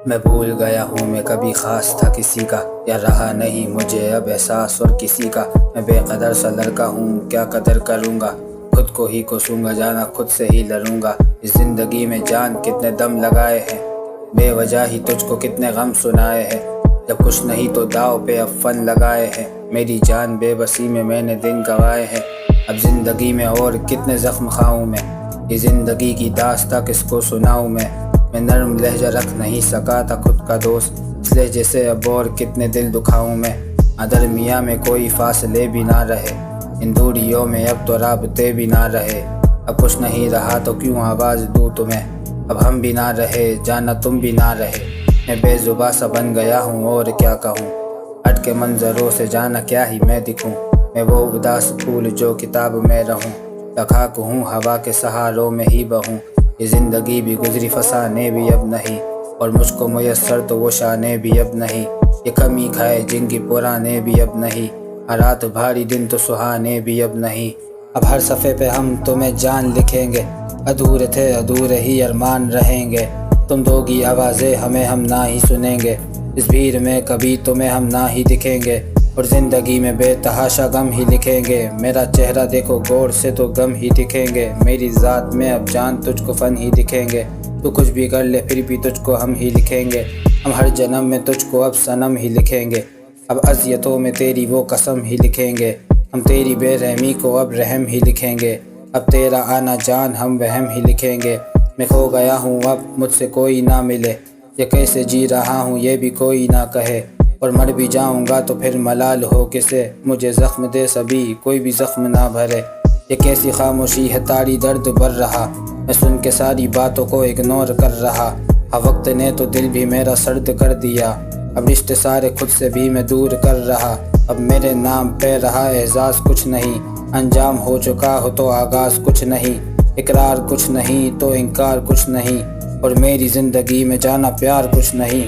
मैं भूल गया हूँ मैं कभी ख़ास था किसी का, या रहा नहीं मुझे अब एहसास और किसी का। मैं बेकदर सा लड़का हूँ, क्या कदर करूँगा, खुद को ही कोसूँगा, जाना खुद से ही लड़ूँगा। इस ज़िंदगी में जान कितने दम लगाए हैं, बेवजह ही तुझको कितने गम सुनाए हैं। जब कुछ नहीं तो दाव पे अब फन लगाए हैं, मेरी जान बेबसी में मैंने दिन गवाए हैं। अब ज़िंदगी में और कितने ज़ख्म खाऊँ मैं, ये ज़िंदगी की दास्तां किसको सुनाऊँ मैं नर्म लहजा रख नहीं सका था खुद का दोस्त, इस लहजे से अब और कितने दिल दुखाऊँ मैं। दरमिया में कोई फासले भी ना रहे, इन दूरियों में अब तो राबते भी ना रहे। अब कुछ नहीं रहा तो क्यों आवाज़ दूँ तुम्हें, अब हम भी ना रहे, जाना तुम भी ना रहे। मैं बेजुबां सा बन गया हूँ और क्या कहूँ, हट के मंजरों से जाना क्या ही मैं दिखूँ। मैं वो उदास फूल जो किताब में रहूँ, खाक हूँ हवा के सहारों में ही बहूँ। ये ज़िंदगी भी गुजरी फसाने भी अब नहीं, और मुझको मुयस्सर तो वो शाने भी अब नहीं। ये कमी खाए जिनकी पुराने भी अब नहीं, हर रात भारी दिन तो सुहाने भी अब नहीं। अब हर सफ़े पे हम तुम्हें जान लिखेंगे, अधूरे थे अधूरे ही अरमान रहेंगे। तुम दोगी आवाज़ें हमें हम ना ही सुनेंगे, इस भीड़ में कभी तुम्हें हम ना ही दिखेंगे। और ज़िंदगी में बेतहाशा गम ही लिखेंगे, मेरा चेहरा देखो गौर से तो गम ही दिखेंगे। मेरी ज़ात में अब जान तुझको फ़न ही दिखेंगे, तू कुछ भी कर ले फिर भी तुझको हम ही लिखेंगे। हम हर जन्म में तुझको अब सनम ही लिखेंगे, अब अज़ियतों में तेरी वो कसम ही लिखेंगे। हम तेरी बेरहमी को अब रहम ही लिखेंगे, अब तेरा आना जान हम वहम ही लिखेंगे। मैं खो गया हूँ अब मुझसे कोई ना मिले, ये कैसे जी रहा हूँ ये भी कोई ना कहे। और मर भी जाऊंगा तो फिर मलाल हो किसे, मुझे ज़ख्म दे सभी कोई भी ज़ख्म ना भरे। ये कैसी खामोशी है तारी दर्द भर रहा, मैं सुन के सारी बातों को इग्नोर कर रहा। हाँ वक्त ने तो दिल भी मेरा सर्द कर दिया, अब रिश्ते सारे खुद से भी मैं दूर कर रहा। अब मेरे नाम पे रहा एहसास कुछ नहीं, अंजाम हो चुका हो तो आगाज़ कुछ नहीं। इकरार कुछ नहीं तो इनकार कुछ नहीं, और मेरी ज़िंदगी में जाना प्यार कुछ नहीं।